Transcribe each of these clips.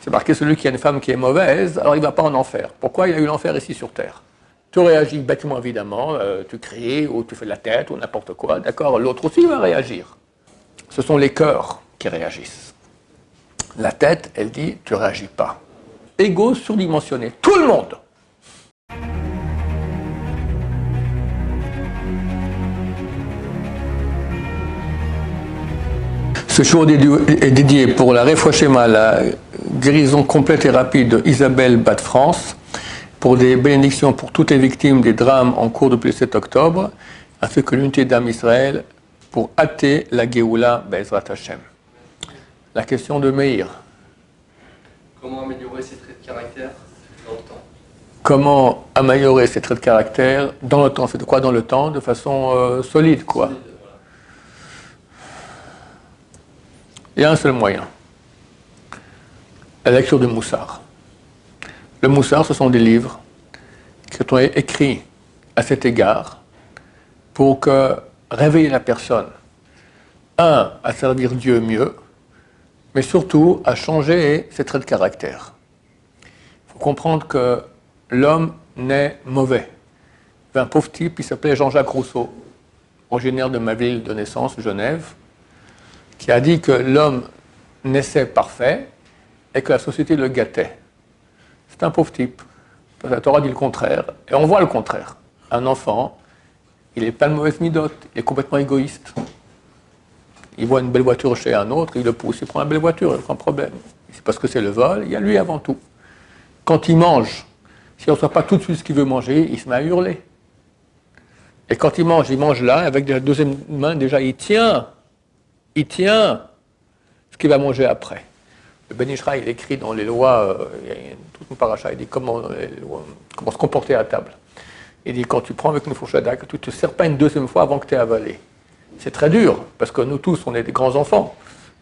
C'est marqué celui qui a une femme qui est mauvaise, alors il ne va pas en enfer. Pourquoi il a eu l'enfer ici sur terre? Tu réagis bêtement évidemment, tu cries ou tu fais de la tête ou n'importe quoi, d'accord? L'autre aussi va réagir. Ce sont les cœurs qui réagissent. La tête, elle dit, tu ne réagis pas. Égo surdimensionné, tout le monde. Ce show est dédié pour la Refouachema, la guérison complète et rapide d'Isabelle Bat France, pour des bénédictions pour toutes les victimes des drames en cours depuis le 7 octobre, ainsi que l'unité d'âme Israël pour hâter la Géoula Be'ezrat Hashem. La question de Meir. Comment améliorer ses traits de caractère dans le temps? Comment améliorer ses traits de caractère dans le temps? C'est de quoi dans le temps? De façon solide, quoi. Solide, voilà. Il y a un seul moyen. La lecture du Moussar. Le Moussar, ce sont des livres qui ont été écrits à cet égard pour réveiller la personne, à servir Dieu mieux, mais surtout à changer ses traits de caractère. Il faut comprendre que l'homme naît mauvais. Il y avait un pauvre type, il s'appelait Jean-Jacques Rousseau, originaire de ma ville de naissance, Genève, qui a dit que l'homme naissait parfait et que la société le gâtait. C'est un pauvre type. La Torah dit le contraire, et on voit le contraire. Un enfant, il n'est pas de mauvaise midote, il est complètement égoïste. Il voit une belle voiture chez un autre, il le pousse, il prend la belle voiture, il prend un problème. C'est parce que c'est le vol, il y a lui avant tout. Quand il mange, s'il ne reçoit pas tout de suite ce qu'il veut manger, il se met à hurler. Et quand il mange là, avec la deuxième main, déjà il tient ce qu'il va manger après. Le Ben Ishraï, il écrit dans les lois, il y a toute une paracha, il dit comment se comporter à table. Il dit quand tu prends avec une fourchette, tu ne te sers pas une deuxième fois avant que tu aies avalé. C'est très dur, parce que nous tous, on est des grands enfants.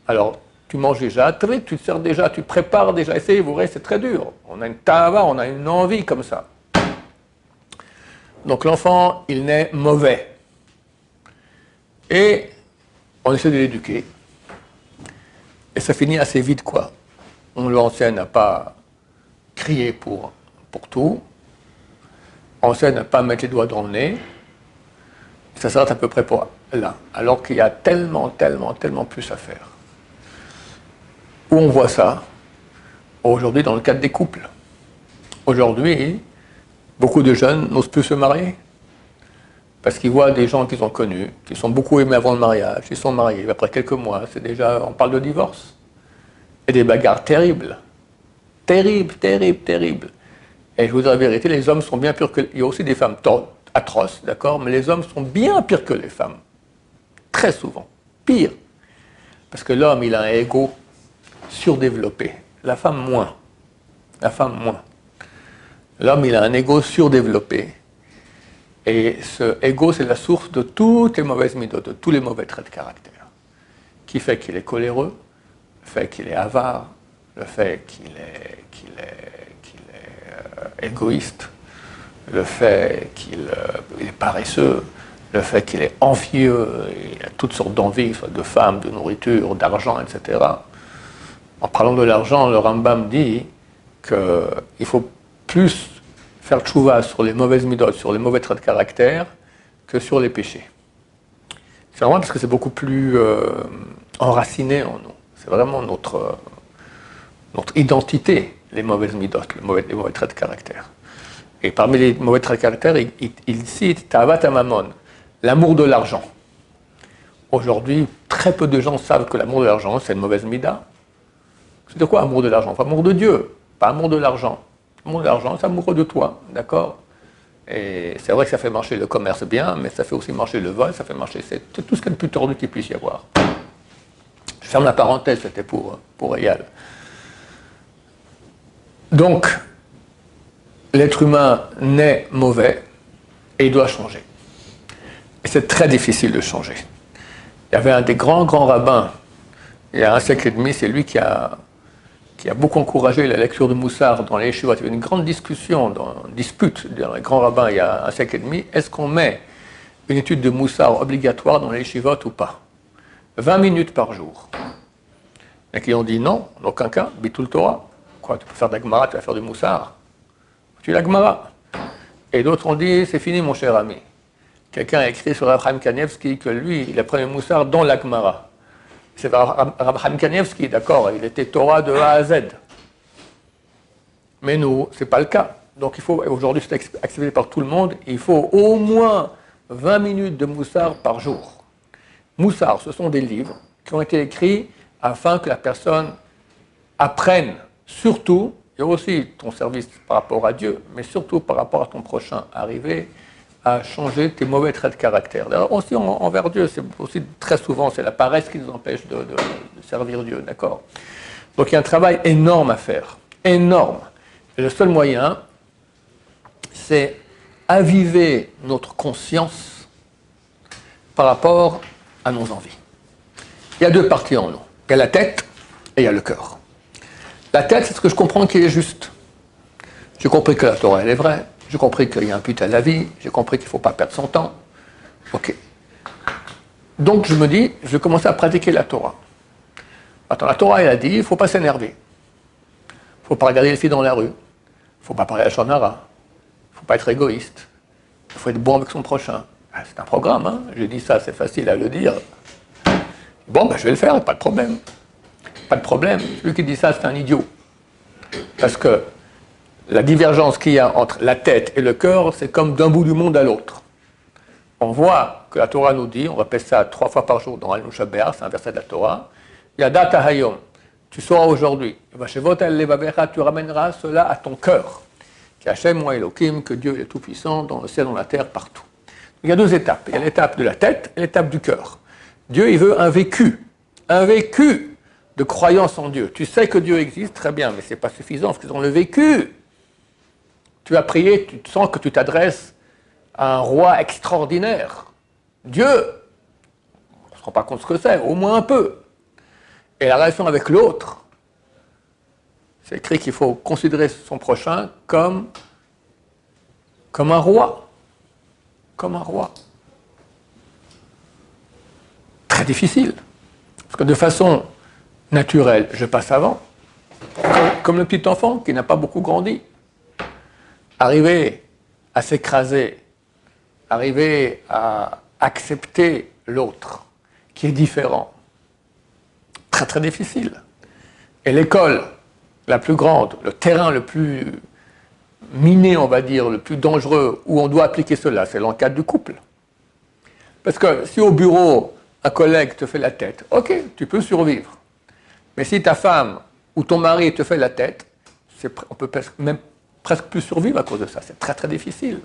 Alors, tu manges déjà, très vite, tu te sers déjà, tu te prépares déjà, essayez, vous verrez, c'est très dur. On a une tava, on a une envie comme ça. Donc l'enfant, il naît mauvais. Et on essaie de l'éduquer. Et ça finit assez vite, quoi. On lui enseigne à ne pas crier pour tout. On enseigne à ne pas mettre les doigts dans le nez. Ça s'arrête à peu près pour là. Alors qu'il y a tellement plus à faire. Où on voit ça? Aujourd'hui, dans le cadre des couples. Aujourd'hui, beaucoup de jeunes n'osent plus se marier. Parce qu'ils voient des gens qu'ils ont connus, qui sont beaucoup aimés avant le mariage, ils sont mariés, après quelques mois, c'est déjà, on parle de divorce. Et des bagarres terribles. Terribles. Et je vous dis la vérité, les hommes sont bien pires que... Il y a aussi des femmes atroces, d'accord? Mais les hommes sont bien pires que les femmes. Très souvent. Pire. Parce que l'homme, il a un ego surdéveloppé. La femme, moins. L'homme, il a un ego surdéveloppé. Et ce ego, c'est la source de toutes les mauvaises midotes, de tous les mauvais traits de caractère. Qui fait qu'il est coléreux, le fait qu'il est avare, le fait qu'il est égoïste, le fait qu'il est paresseux, le fait qu'il est envieux, il a toutes sortes d'envies, soit de femmes, de nourriture, d'argent, etc. En parlant de l'argent, le Rambam dit qu'il faut plus faire tchouva sur les mauvaises midotes, sur les mauvais traits de caractère, que sur les péchés. C'est vraiment parce que c'est beaucoup plus enraciné en nous. C'est vraiment notre identité, les mauvaises midotes, les mauvais traits de caractère. Et parmi les mauvais traits de caractère, il cite Tavat Mamon, l'amour de l'argent. Aujourd'hui, très peu de gens savent que l'amour de l'argent, c'est une mauvaise mida. C'est de quoi amour de l'argent? Enfin, amour de Dieu, pas amour de l'argent. L'amour de l'argent, c'est amoureux de toi, d'accord? Et c'est vrai que ça fait marcher le commerce bien, mais ça fait aussi marcher le vol, ça fait marcher c'est tout ce qu'il y a de plus tordu qu'il puisse y avoir. Je ferme la parenthèse, c'était pour Eyal. Donc, l'être humain naît mauvais et il doit changer. Et c'est très difficile de changer. Il y avait un des grands rabbins, il y a un siècle et demi, c'est lui qui a beaucoup encouragé la lecture de Moussar dans les yeshivot. Il y a eu une grande discussion, dispute dans les grands rabbins il y a un siècle et demi. Est-ce qu'on met une étude de Moussar obligatoire dans les yeshivot ou pas? 20 minutes par jour. Et qui ont dit non, en aucun cas, Bitul Torah. Quoi, tu peux faire de la Gemara, tu vas faire du Moussar. Tu es la Gemara. Et d'autres ont dit, c'est fini mon cher ami. Quelqu'un a écrit sur Abraham Kanievski que lui, il a pris le Moussar dans la Gemara. C'est Abraham Kanievski, d'accord, il était Torah de A à Z. Mais nous, ce n'est pas le cas. Donc il faut, aujourd'hui c'est accepté par tout le monde, il faut au moins 20 minutes de Moussar par jour. Moussar, ce sont des livres qui ont été écrits afin que la personne apprenne surtout, et aussi ton service par rapport à Dieu, mais surtout par rapport à ton prochain, arriver à changer tes mauvais traits de caractère. D'ailleurs, aussi envers Dieu, c'est aussi très souvent, c'est la paresse qui nous empêche de servir Dieu, d'accord? Donc il y a un travail énorme à faire, énorme. Et le seul moyen, c'est aviver notre conscience par rapport à nos envies. Il y a deux parties en nous. Il y a la tête et il y a le cœur. La tête, c'est ce que je comprends qui est juste. J'ai compris que la Torah, elle est vraie. J'ai compris qu'il y a un but à la vie. J'ai compris qu'il ne faut pas perdre son temps. Ok. Donc je me dis, je vais commencer à pratiquer la Torah. Attends, la Torah, elle a dit, il ne faut pas s'énerver. Il ne faut pas regarder les filles dans la rue. Il ne faut pas parler à la shonara. Il ne faut pas être égoïste. Il faut être bon avec son prochain. Ah, c'est un programme, hein. Je dis ça, c'est facile à le dire. Bon, ben, je vais le faire, pas de problème. Pas de problème. Celui qui dit ça, c'est un idiot. Parce que la divergence qu'il y a entre la tête et le cœur, c'est comme d'un bout du monde à l'autre. On voit que la Torah nous dit, on répète ça 3 fois par jour dans Al-Nusha Be'ar, c'est un verset de la Torah, Yadata Hayom, tu sauras aujourd'hui, tu ramèneras cela à ton cœur. Qu'Hachem, moi Elohim, que Dieu est tout-puissant, dans le ciel, dans la terre, partout. Il y a 2 étapes. Il y a l'étape de la tête et l'étape du cœur. Dieu, il veut un vécu de croyance en Dieu. Tu sais que Dieu existe, très bien, mais ce n'est pas suffisant, parce qu'ils ont le vécu. Tu as prié, tu sens que tu t'adresses à un roi extraordinaire. Dieu, on ne se rend pas compte ce que c'est, au moins un peu. Et la relation avec l'autre, c'est écrit qu'il faut considérer son prochain comme un roi. Comme un roi. Très difficile. Parce que de façon naturelle, je passe avant. Comme le petit enfant qui n'a pas beaucoup grandi. Arriver à s'écraser, arriver à accepter l'autre qui est différent. Très très difficile. Et l'école la plus grande, le terrain le plus miné, on va dire, le plus dangereux, où on doit appliquer cela, c'est l'encadre du couple. Parce que si au bureau, un collègue te fait la tête, ok, tu peux survivre. Mais si ta femme ou ton mari te fait la tête, on peut même presque plus survivre à cause de ça. C'est très très difficile.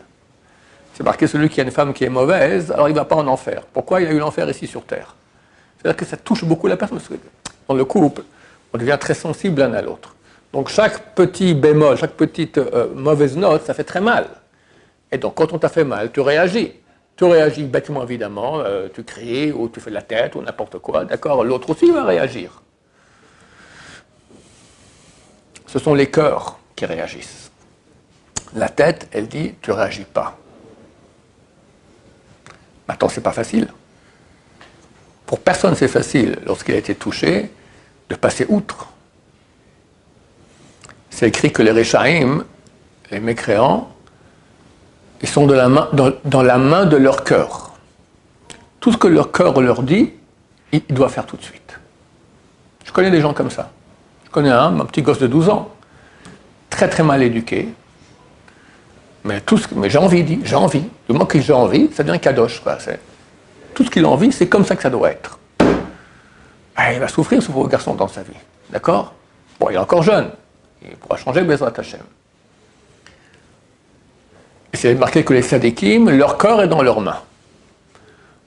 C'est marqué celui qui a une femme qui est mauvaise, alors il ne va pas en enfer. Pourquoi il a eu l'enfer ici sur terre? C'est-à-dire que ça touche beaucoup la personne. Parce que dans le couple, on devient très sensible l'un à l'autre. Donc chaque petit bémol, chaque petite mauvaise note, ça fait très mal. Et donc quand on t'a fait mal, tu réagis. Tu réagis bêtement évidemment, tu cries ou tu fais la tête ou n'importe quoi. D'accord, l'autre aussi va réagir. Ce sont les cœurs qui réagissent. La tête, elle dit, tu ne réagis pas. Maintenant, ce n'est pas facile. Pour personne, c'est facile, lorsqu'il a été touché, de passer outre. C'est écrit que les Réchaïm, les mécréants, ils sont dans la main de leur cœur. Tout ce que leur cœur leur dit, ils doivent faire tout de suite. Je connais des gens comme ça. Je connais un petit gosse de 12 ans, très très mal éduqué, mais j'ai envie, j'ai envie. Du moment que j'ai envie, ça devient kadosh. Tout ce qu'il a envie, c'est comme ça que ça doit être. Ah, il va souffrir ce pauvre garçon dans sa vie, d'accord? Bon, il est encore jeune, il pourra changer Bezrat Hashem. Et c'est marqué que les sadikim, leur corps est dans leurs mains.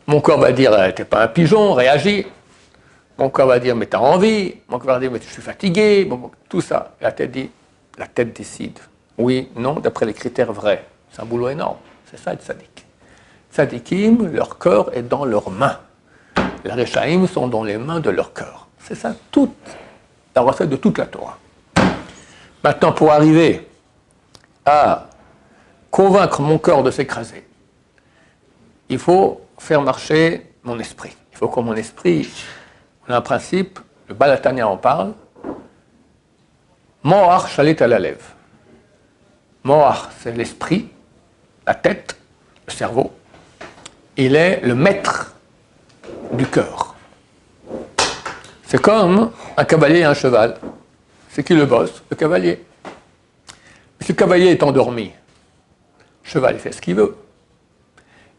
Mon corps va dire, t'es pas un pigeon, réagis. Mon corps va dire, mais t'as envie. Mon corps va dire, mais je suis fatigué. Bon, tout ça. La tête dit, la tête décide. Oui, non, d'après les critères vrais. C'est un boulot énorme. C'est ça être sadique. Sadikim, leur corps est dans leurs mains. Les Réchaïm sont dans les mains de leur cœur. C'est ça, toute la recette de toute la Torah. Maintenant, pour arriver à convaincre mon corps de s'écraser, il faut faire marcher mon esprit. Il faut que mon esprit, on a un principe, le Balatania en parle, Moach shalit al halev. Moach, c'est l'esprit, la tête, le cerveau. Il est le maître du cœur. C'est comme un cavalier et un cheval. C'est qui le boss? Le cavalier. Si le cavalier est endormi, le cheval il fait ce qu'il veut.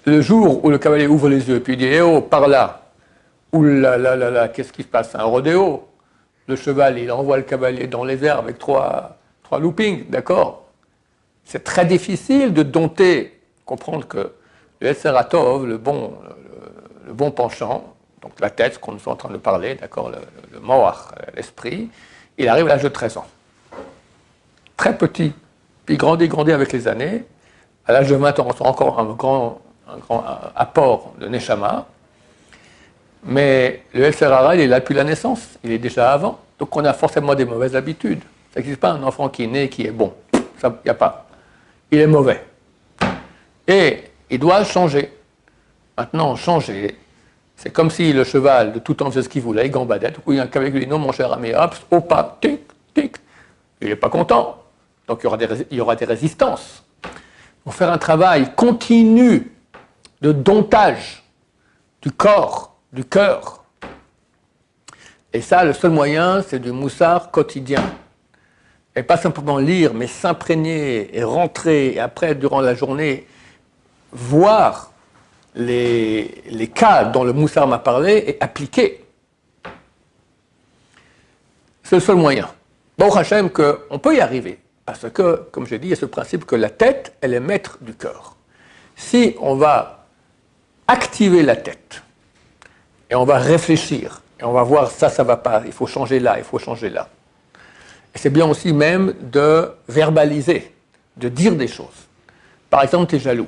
Le jour où le cavalier ouvre les yeux et puis dit « Eh oh, par là !» Ouh là là là là, qu'est-ce qui se passe? Un rodéo. Le cheval, il envoie le cavalier dans les airs avec trois loopings, d'accord? C'est très difficile de dompter, comprendre que le Yetzer Hatov, le bon penchant, donc la tête, ce qu'on est en train de parler, d'accord, le Moach, l'esprit, il arrive à l'âge de 13 ans. Très petit, puis grandit avec les années. À l'âge de 20 ans, on reçoit encore un grand apport de Neshama. Mais le Yetzer Hara, il est là depuis la naissance, il est déjà avant. Donc on a forcément des mauvaises habitudes. Ça n'existe pas un enfant qui est né qui est bon. Ça, il n'y a pas. Il est mauvais. Et il doit changer. Maintenant, changer, c'est comme si le cheval de tout temps faisait ce qu'il voulait, il gambadait. Du coup, il y a un cavalier qui lui dit non, mon cher ami, hop, au pas, tic, tic. Il n'est pas content. Donc il y aura des résistances. Pour faire un travail continu de domptage du corps, du cœur. Et ça, le seul moyen, c'est du moussar quotidien. Et pas simplement lire, mais s'imprégner et rentrer, et après, durant la journée, voir les cas dont le moussar m'a parlé et appliquer. C'est le seul moyen. Baruch Hashem qu'on peut y arriver. Parce que, comme j'ai dit, il y a ce principe que la tête, elle est maître du cœur. Si on va activer la tête, et on va réfléchir, et on va voir ça ne va pas, il faut changer là, il faut changer là. Et c'est bien aussi même de verbaliser, de dire des choses. Par exemple, tu es jaloux.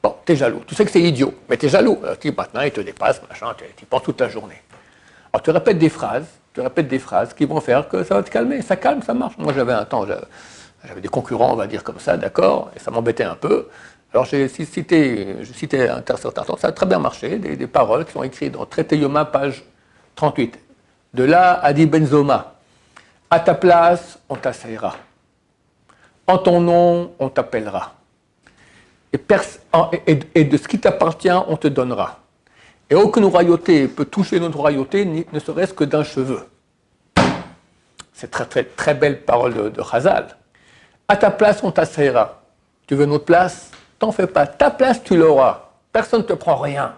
Bon, tu es jaloux, tu sais que c'est idiot, mais tu es jaloux. Alors, tu dis, maintenant, il te dépasse, machin, tu penses toute la journée. Alors, tu répètes des phrases qui vont faire que ça va te calmer. Ça calme, ça marche. Moi, j'avais un temps, j'avais des concurrents, on va dire comme ça, d'accord, et ça m'embêtait un peu. Alors, je citais un certain temps, ça a très bien marché, des paroles qui sont écrites dans Traité Yoma, page 38. De là, Adi Benzoma, à ta place, on t'assaillera. En ton nom, on t'appellera. Et de ce qui t'appartient, on te donnera. Et aucune royauté peut toucher notre royauté, ne serait-ce que d'un cheveu. C'est très, très, très belle parole de Chazal. À ta place, on t'assaillera. Tu veux notre place? T'en fais pas. Ta place, tu l'auras. Personne ne te prend rien.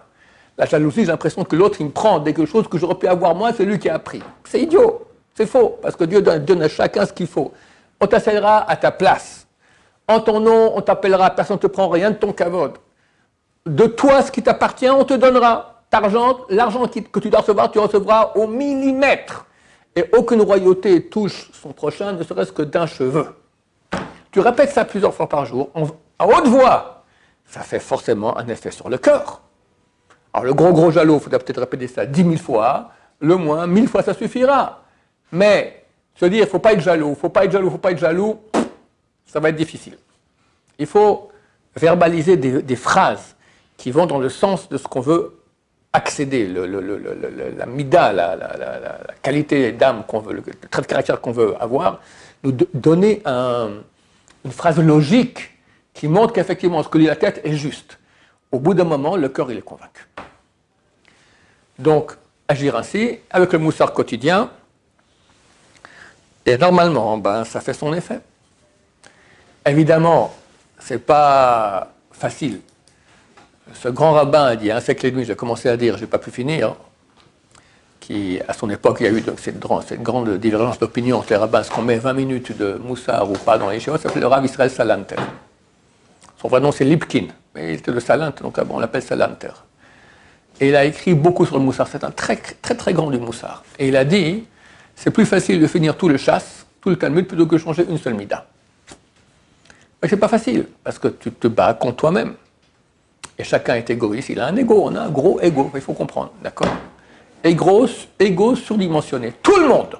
La jalousie, j'ai l'impression que l'autre, il me prend quelque chose que j'aurais pu avoir moi, c'est lui qui a pris. C'est idiot. C'est faux. Parce que Dieu donne à chacun ce qu'il faut. On t'assaillera à ta place. En ton nom, on t'appellera. Personne ne te prend rien de ton kavod. De toi, ce qui t'appartient, on te donnera. L'argent que tu dois recevoir, tu recevras au millimètre. Et aucune royauté touche son prochain, ne serait-ce que d'un cheveu. Tu répètes ça plusieurs fois par jour, à haute voix. Ça fait forcément un effet sur le cœur. Alors le gros jaloux, il faudra peut-être répéter ça 10 000 fois. Le moins, 1000 fois, ça suffira. Mais se dire, il ne faut pas être jaloux, il ne faut pas être jaloux, ça va être difficile. Il faut verbaliser des phrases qui vont dans le sens de ce qu'on veut accéder, la mida, la qualité d'âme qu'on veut, le trait de caractère qu'on veut avoir, nous donner une phrase logique qui montre qu'effectivement ce que dit la tête est juste. Au bout d'un moment, le cœur il est convaincu. Donc, agir ainsi, avec le moussar quotidien, et normalement, ça fait son effet. Évidemment, ce n'est pas facile. Ce grand rabbin a dit, un siècle et demi, j'ai commencé à dire, je n'ai pas pu finir, qui, à son époque, il y a eu donc, cette grande divergence d'opinion entre les rabbins, est-ce qu'on met 20 minutes de moussar ou pas dans les yeshivot, ça s'appelle le Rav Israël Salanter. Son vrai nom, c'est Lipkin, mais il était de Salanter, donc on l'appelle Salanter. Et il a écrit beaucoup sur le moussar, c'est un très, très, très grand du moussar. Et il a dit, c'est plus facile de finir tout le chasse, tout le Talmud, plutôt que de changer une seule mida. Mais c'est pas facile, parce que tu te bats contre toi-même. Et chacun est égoïste, il a un ego, on a un gros ego, il faut comprendre, d'accord? Ego surdimensionné, tout le monde,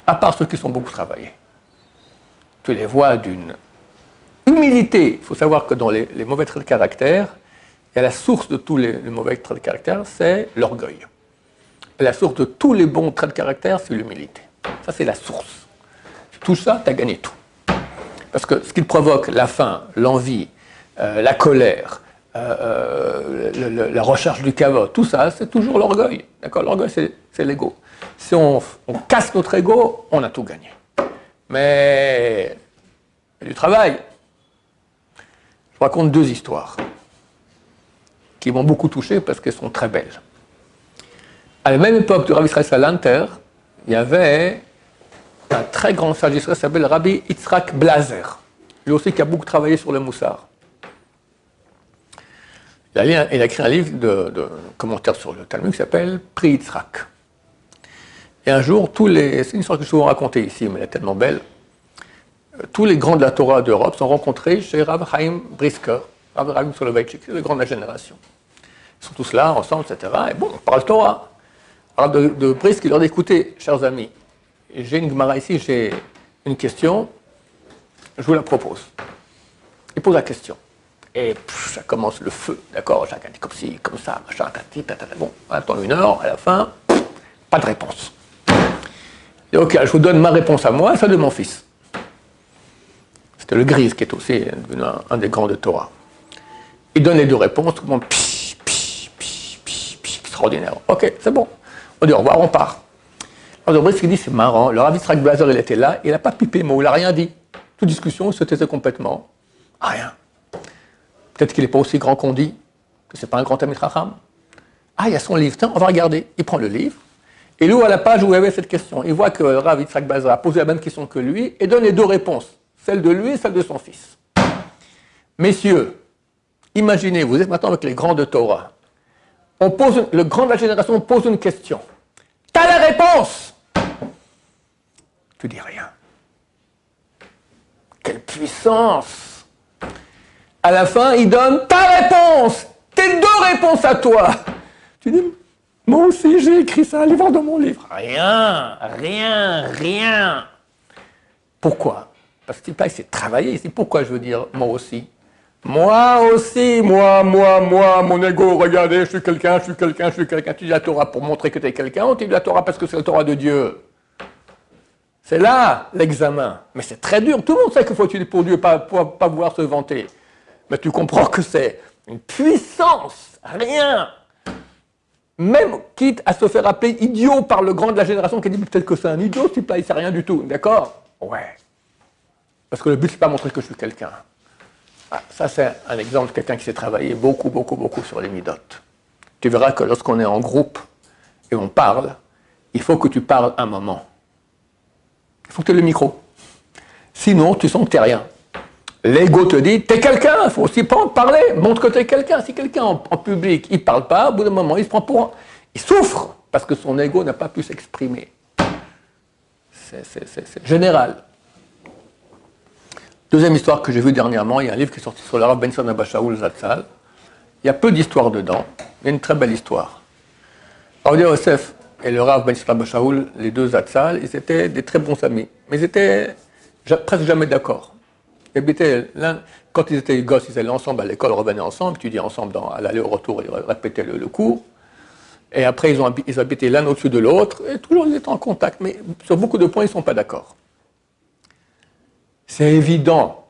à part ceux qui sont beaucoup travaillés. Tu les vois d'une humilité. Il faut savoir que dans les mauvais traits de caractère, il y a la source de tous les mauvais traits de caractère, c'est l'orgueil. Et la source de tous les bons traits de caractère, c'est l'humilité. Ça, c'est la source. Tout ça, tu as gagné tout. Parce que ce qui provoque la faim, l'envie, la colère, la recherche du kavod, tout ça, c'est toujours l'orgueil. D'accord? L'orgueil, c'est l'ego. Si on casse notre ego, on a tout gagné. Mais il y a du travail. Je vous raconte 2 histoires qui m'ont beaucoup touché parce qu'elles sont très belles. À la même époque du Rav Israël Salanter, il y avait un très grand sage d'Israël qui s'appelle Rabbi Yitzhak Blazer. Lui aussi qui a beaucoup travaillé sur le Moussar. Il a écrit un livre de commentaires sur le Talmud qui s'appelle Pri Yitzhak. Et un jour, c'est une histoire que je vais souvent raconter ici, mais elle est tellement belle. Tous les grands de la Torah d'Europe sont rencontrés chez Rav Chaim Brisker, Rav Chaim Soloveitchik, c'est le grand de la génération. Ils sont tous là, ensemble, etc. Et bon, on parle Torah. Alors de Brisker, il leur dit, écoutez, chers amis, j'ai une Gemara ici, j'ai une question, je vous la propose. Il pose la question. Et ça commence le feu, d'accord? Chacun dit comme ci, comme ça, machin, tati, tatata. Bon, on attend 1 heure, à la fin, pas de réponse. Et ok, je vous donne ma réponse à moi et celle de mon fils. C'était le Grise qui est aussi devenu un des grands de Torah. Il donne les 2 réponses, tout le monde, extraordinaire. Ok, c'est bon. On dit au revoir, on part. Alors Brice qui dit, c'est marrant, le Rav Yitzhak Blazer, il était là, il n'a pas pipé mot, il n'a rien dit. Toute discussion, il se taisait complètement. Rien. Peut-être qu'il n'est pas aussi grand qu'on dit, que ce n'est pas un grand Talmid Chacham. Ah, il y a son livre, tiens, on va regarder. Il prend le livre, et il ouvre à la page où il y avait cette question. Il voit que le Rav Yitzhak Blazer a posé la même question que lui, et donne les 2 réponses, celle de lui et celle de son fils. Messieurs, imaginez, vous êtes maintenant avec les grands de Torah. Le grand de la génération pose une question. T'as la réponse! Tu dis rien. Quelle puissance! À la fin, il donne ta réponse! Tes 2 réponses à toi! Tu dis, moi aussi j'ai écrit ça, allez voir dans mon livre. Rien. Pourquoi? Parce que il s'est travaillé ici. Pourquoi je veux dire moi aussi? Moi aussi, moi, mon ego, regardez, je suis quelqu'un. Tu dis la Torah pour montrer que tu es quelqu'un, ou tu dis la Torah parce que c'est la Torah de Dieu? C'est là l'examen. Mais c'est très dur. Tout le monde sait qu'il faut utiliser pour Dieu, pas vouloir se vanter. Mais tu comprends que c'est une puissance, rien. Même quitte à se faire appeler idiot par le grand de la génération qui dit peut-être que c'est un idiot, il ne sait rien du tout. D'accord? Ouais. Parce que le but, c'est pas montrer que je suis quelqu'un. Ah, ça, c'est un exemple de quelqu'un qui s'est travaillé beaucoup sur les midotes. Tu verras que lorsqu'on est en groupe et on parle, il faut que tu parles un moment. Il faut que tu aies le micro. Sinon, tu sens que tu n'es rien. L'ego te dit, tu es quelqu'un, il faut aussi parler, montre que tu es quelqu'un. Si quelqu'un en public, il ne parle pas, au bout d'un moment, il se prend pour... Il souffre parce que son ego n'a pas pu s'exprimer. C'est général. Deuxième histoire que j'ai vue dernièrement, il y a un livre qui est sorti sur le Rav Ben Sion Abba Shaul Zatzal. Il y a peu d'histoires dedans, mais une très belle histoire. Rav Yosef et le Rav Ben Sion Abba Shaul, les 2 Zatzal, ils étaient des très bons amis, mais ils étaient presque jamais d'accord. Quand ils étaient gosses, ils allaient ensemble à l'école, revenaient ensemble, étudiaient ensemble à l'aller au retour, ils répétaient le cours. Et après, ils habitaient l'un au-dessus de l'autre, et toujours ils étaient en contact, mais sur beaucoup de points, ils ne sont pas d'accord. C'est évident,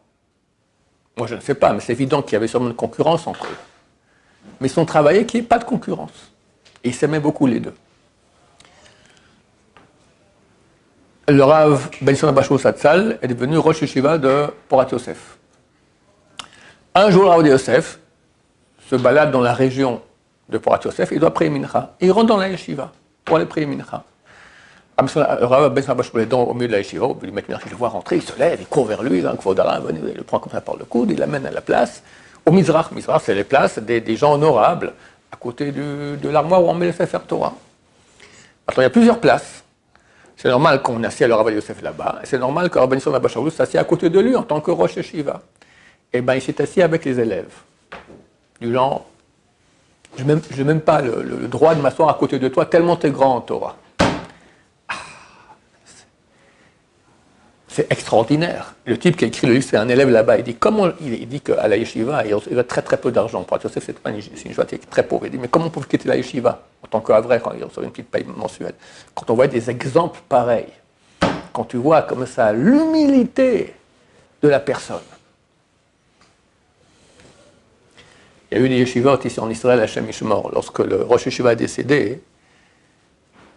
moi je ne sais pas, mais c'est évident qu'il y avait sûrement une concurrence entre eux. Mais ils ont travaillé qu'il n'y ait pas de concurrence. Et ils s'aimaient beaucoup les 2. Le Rav Ben Sion Abba Shaul Zatzal est devenu Rosh Yeshiva de Porat Yosef. Un jour, le Rav Yosef se balade dans la région de Porat Yosef, il doit prier Mincha. Il rentre dans la Yeshiva pour aller prier Mincha. Le Rav Ben Sion Abba Shaul est au milieu de la Yeshiva, au bout du mec Mincha, il le voit rentrer, il se lève, il court vers lui, il le prend comme ça par le coude, il l'amène à la place. Au Mizrach, c'est les places des gens honorables, à côté de l'armoire où on met le Sefer Torah. Maintenant, il y a plusieurs places. C'est normal qu'on ait assis à le Rav Yosef là-bas, et c'est normal que Rav Ben Sion Abba Shaul s'assied à côté de lui en tant que Rosh Yeshiva. Et bien, il s'est assis avec les élèves. Du genre, je n'ai même pas le droit de m'asseoir à côté de toi, tellement tu es grand en Torah. C'est extraordinaire. Le type qui a écrit le livre, c'est un élève là-bas. Il dit qu'à la yeshiva, il a très très peu d'argent. Pour Yosef, c'est une joie qui est très pauvre. Il dit, mais comment on peut quitter la yeshiva en tant qu'avray quand il reçoit une petite paye mensuelle? Quand on voit des exemples pareils. quand tu vois comme ça l'humilité de la personne. Il y a eu des yeshivot ici en Israël, Hachem Ishmor, lorsque le Rosh Yeshiva est décédé,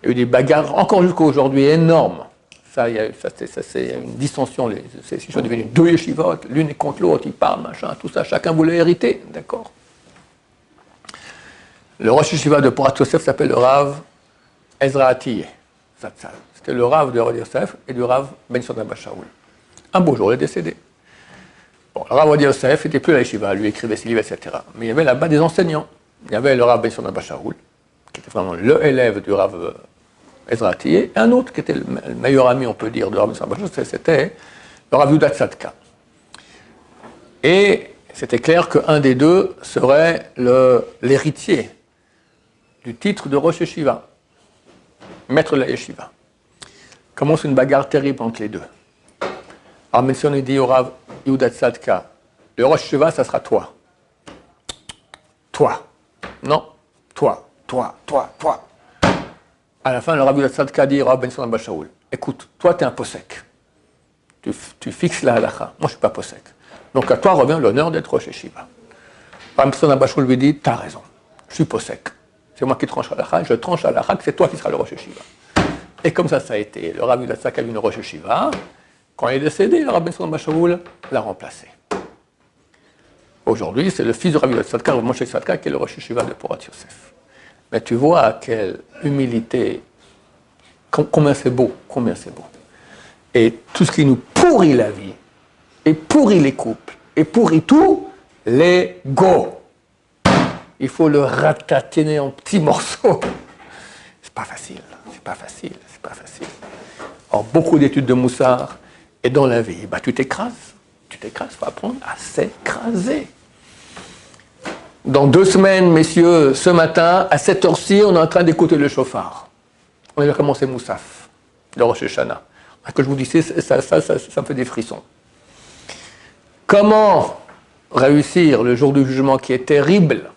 il y a eu des bagarres, encore jusqu'à aujourd'hui, énormes. Ça, il y a une dissension, les yeshivot sont devenus deux yeshivot, l'une est contre l'autre, ils parlent, machin, tout ça, chacun voulait hériter, d'accord. Le Rosh Yeshiva de Porat Yosef s'appelle le Rav Ezra Atiyeh. C'était le Rav de Rav Yosef et du Rav Ben Sodam Bashaoul. Un beau jour, il est décédé. Bon, le Rav Yosef n'était plus à la Yeshiva, lui écrivait ses livres, etc. Mais il y avait là-bas des enseignants. Il y avait le Rav Ben Sodam Bashaoul, qui était vraiment le élève du Rav Ezra Atiyeh, et un autre qui était le meilleur ami, on peut dire, de Rav Ben Sodam Bashaoul, c'était le Rav Yudat Tzadka. Et c'était clair qu'un des deux serait l'héritier du titre de Rosh Yeshiva, maître de la Yeshiva. Commence une bagarre terrible entre les deux. Alors, même si on est dit au Rav Yudat Tzadka, le Rosh Yeshiva, ça sera toi. Toi. Non, toi. À la fin, le Rav Yudat Tzadka dit au Rav Ben Sodam Bashaoul, écoute, toi, tu es un posek. Tu fixes la halakha. Moi, je ne suis pas posek. Donc, à toi revient l'honneur d'être Rosh Yeshiva. Rav Ben Sodam Bashaoul lui dit, tu as raison, je suis posek. C'est moi qui tranche la halakha, je tranche la halakha, que c'est toi qui seras le Rosh Yeshiva. Et comme ça a été. Le Rav Yudat Tzadka a eu une Rosh Yeshiva. Quand il est décédé, le Rav Ben Sodam Bashaoul l'a remplacé. Aujourd'hui, c'est le fils de Rav Yudat Tzadka, Rav Moshe Tzadka, qui est le Rosh Yeshiva de Porat Yosef. Mais tu vois à quelle humilité, combien c'est beau. Et tout ce qui nous pourrit la vie, et pourrit les couples, et pourrit tout, l'ego. Il faut le ratatiner en petits morceaux. C'est pas facile. Or, beaucoup d'études de Moussard, et dans la vie, tu t'écrases, il faut apprendre à s'écraser. Dans 2 semaines, messieurs, ce matin, à cette heure-ci, on est en train d'écouter le chauffard. On a déjà commencé Moussaf, le Rosh Hashanah. Que je vous dis, ça me fait des frissons. Comment réussir le jour du jugement qui est terrible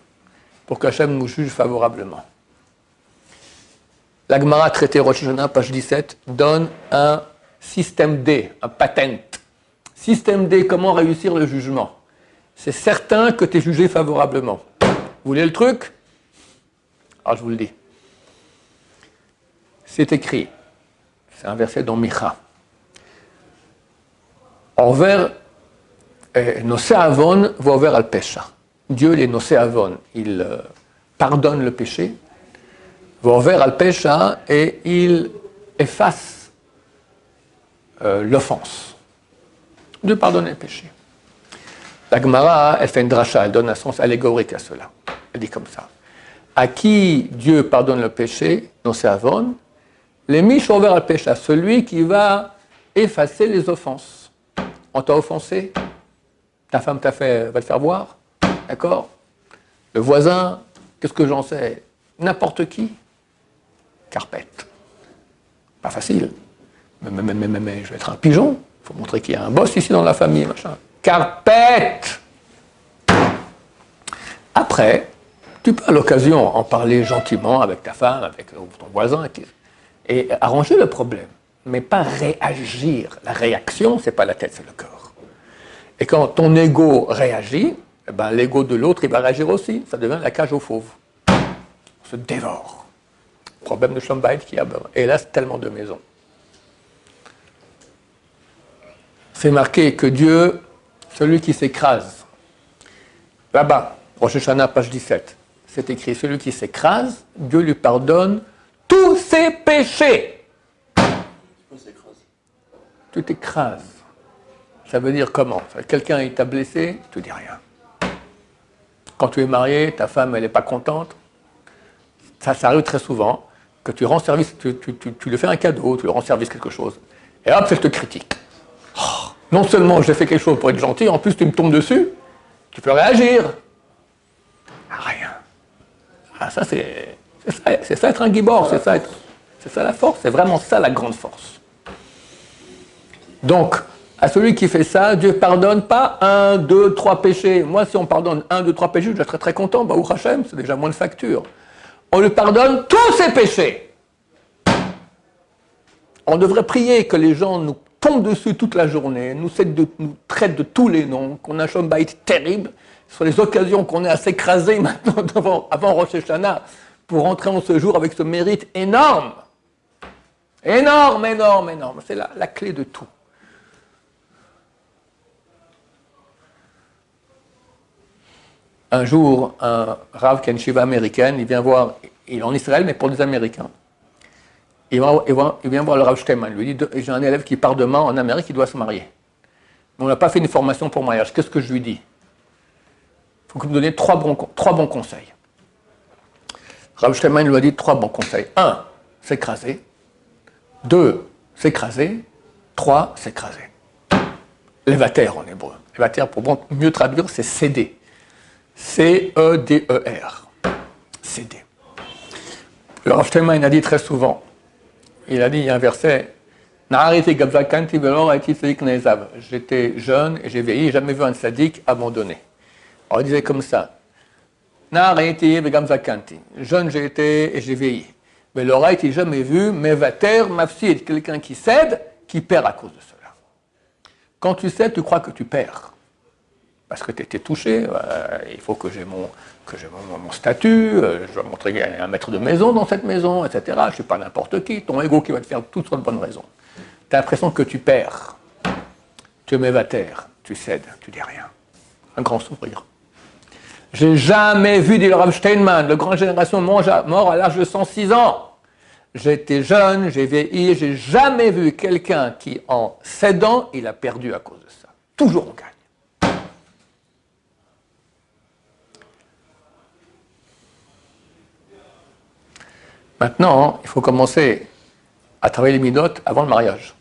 pour qu'Hachem nous juge favorablement? La Gemara traité Rosh Hashanah, page 17, donne un système D, un patent. Système D, comment réussir le jugement? C'est certain que tu es jugé favorablement. Vous voulez le truc? Alors je vous le dis. C'est écrit, c'est un verset dans Micha. Envers Nosé Avon, Vover al Pesha. Dieu, les Nosé Avon, il pardonne le péché. Vover al Pesha, et il efface l'offense. Dieu pardonne le péché. La Gemara, elle fait une dracha, elle donne un sens allégorique à cela. Elle dit comme ça. À qui Dieu pardonne le péché, Nosé Avon, les miches Vover al Pesha, celui qui va effacer les offenses. On t'a offensé, ta femme va te faire voir, d'accord? Le voisin, qu'est-ce que j'en sais? N'importe qui. Carpette. Pas facile. Mais je vais être un pigeon. Il faut montrer qu'il y a un boss ici dans la famille, machin. Carpette. Après, tu peux à l'occasion en parler gentiment avec ta femme, avec ton voisin, et arranger le problème. Mais pas réagir. La réaction, c'est pas la tête, c'est le corps. Et quand ton ego réagit, l'ego de l'autre, il va réagir aussi. Ça devient la cage aux fauves. On se dévore. Problème de Schlombait qui a hélas tellement de maisons. C'est marqué que Dieu, celui qui s'écrase, là-bas, Rosh Hashanah, page 17, c'est écrit, celui qui s'écrase, Dieu lui pardonne tous ses péchés. Tu t'écrases. Ça veut dire comment? Quelqu'un t'a blessé, tu ne dis rien. Quand tu es marié, ta femme elle n'est pas contente. Ça arrive très souvent que tu rends service, tu lui fais un cadeau, tu lui rends service quelque chose. Et hop, elle te critique. Oh, non seulement j'ai fait quelque chose pour être gentil, en plus tu me tombes dessus, tu peux réagir. Rien. Ah, ça c'est ça être un gibor, c'est ça la force, c'est vraiment ça la grande force. Donc, à celui qui fait ça, Dieu ne pardonne pas 1, 2, 3 péchés. Moi, si on pardonne 1, 2, 3 péchés, je serais très content. Baruch Hashem, c'est déjà moins de facture. On lui pardonne tous ses péchés. On devrait prier que les gens nous tombent dessus toute la journée, nous traitent de tous les noms, qu'on a un Shalom Bayit terrible, sur les occasions qu'on est à s'écraser maintenant avant Rosh Hashanah, pour rentrer en ce jour avec ce mérite énorme. Énorme, énorme, énorme. C'est la clé de tout. Un jour, un Rav qui a une shiva américaine, il vient voir, il est en Israël, mais pour des Américains. Il vient voir le Rav Steinman. Il lui dit, j'ai un élève qui part demain en Amérique, il doit se marier. Mais on n'a pas fait une formation pour mariage. Qu'est-ce que je lui dis? Il faut que vous me donniez trois bons conseils. Rav Steinman lui a dit 3 bons conseils. 1, s'écraser. 2, s'écraser. 3, s'écraser. Levater en hébreu. Levater, pour mieux traduire, c'est céder. C-E-D-E-R. Céder. Le Rav Steinman a dit très souvent, il a dit, il y a un verset, j'étais jeune et j'ai vieilli, jamais vu un sadique abandonné. Alors il disait comme ça, jeune j'ai été et j'ai vieilli. Mais l'oreille n'a jamais vu, mevater, mafsid, quelqu'un qui cède, qui perd à cause de cela. Quand tu cèdes, tu crois que tu perds. Parce que tu étais touché, il faut que j'ai mon statut, je dois montrer qu'il y a un maître de maison dans cette maison, etc. Je ne suis pas n'importe qui, ton ego qui va te faire toutes sortes de bonnes raisons. Tu as l'impression que tu perds. Tu mets à terre, tu cèdes, tu dis rien. Un grand sourire. J'ai jamais vu, dit le Rav Steinman, le grand génération mort à l'âge de 106 ans. J'étais jeune, j'ai vieilli, j'ai jamais vu quelqu'un qui, en cédant, il a perdu à cause de ça. Toujours on gagne. Maintenant, il faut commencer à travailler les midotes avant le mariage.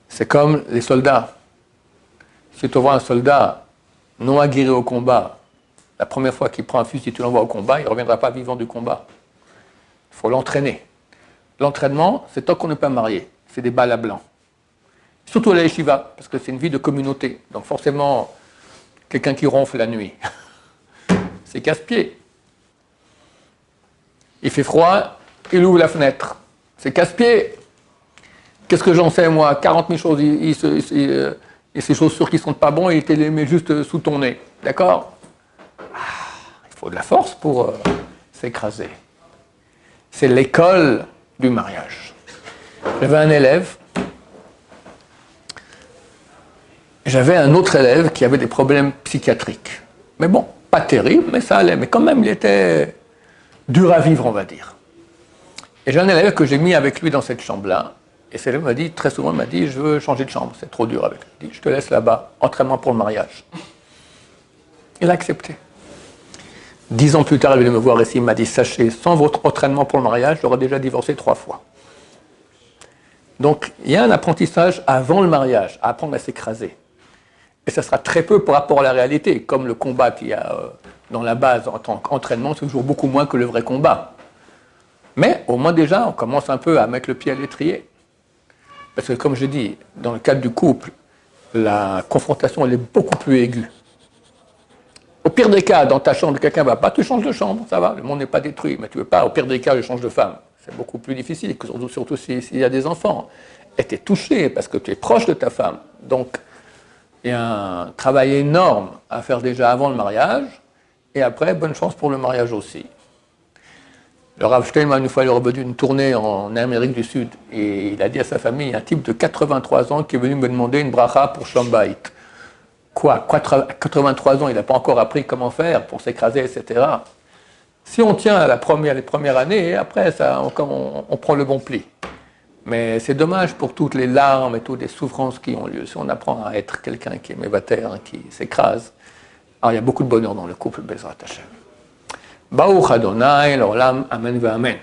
C'est comme les soldats. Si tu vois un soldat non aguerri au combat, la première fois qu'il prend un fusil, tu l'envoies au combat, il ne reviendra pas vivant du combat. Il faut l'entraîner. L'entraînement, c'est tant qu'on n'est pas marié. C'est des balles à blanc. Surtout à la yeshiva, parce que c'est une vie de communauté. Donc forcément, quelqu'un qui ronfle la nuit, c'est casse-pied. Il fait froid, il ouvre la fenêtre. C'est casse-pied. Qu'est-ce que j'en sais, moi? 40 000 choses, et ces chaussures qui ne sont pas bonnes, il te les met juste sous ton nez. D'accord? Il faut de la force pour s'écraser. C'est l'école du mariage. J'avais un élève. J'avais un autre élève qui avait des problèmes psychiatriques. Mais bon, pas terrible, mais ça allait. Mais quand même, il était dur à vivre, on va dire. Et j'ai un élève que j'ai mis avec lui dans cette chambre-là. Et cet élève m'a dit, très souvent, il m'a dit, je veux changer de chambre, c'est trop dur avec lui. Il dit, je te laisse là-bas, entraînement pour le mariage. Il a accepté. 10 ans plus tard, il est venu me voir ici, il m'a dit, sachez, sans votre entraînement pour le mariage, j'aurais déjà divorcé 3 fois. Donc, il y a un apprentissage avant le mariage, à apprendre à s'écraser. Et ça sera très peu par rapport à la réalité, comme le combat qu'il y a dans la base en tant qu'entraînement, c'est toujours beaucoup moins que le vrai combat. Mais au moins déjà, on commence un peu à mettre le pied à l'étrier. Parce que comme je dis, dans le cadre du couple, la confrontation elle est beaucoup plus aiguë. Au pire des cas, dans ta chambre, quelqu'un ne va pas, tu changes de chambre, ça va, le monde n'est pas détruit, mais tu ne veux pas, au pire des cas, je change de femme. C'est beaucoup plus difficile, surtout s'il y a des enfants. Et tu es touché parce que tu es proche de ta femme. Donc, il y a un travail énorme à faire déjà avant le mariage, et après, bonne chance pour le mariage aussi. Le Rav Steinman, une fois, il est revenu d'une tournée en Amérique du Sud, et il a dit à sa famille, il y a un type de 83 ans qui est venu me demander une bracha pour Shalom Bayit. Quoi, 83 ans, il n'a pas encore appris comment faire pour s'écraser, etc. Si on tient à les premières années, après, on prend le bon pli. Mais c'est dommage pour toutes les larmes et toutes les souffrances qui ont lieu. Si on apprend à être quelqu'un qui est mévater, qui s'écrase, alors il y a beaucoup de bonheur dans le couple, Bezrat Hashem. Baruch Adonai, l'olam, amen ve amen.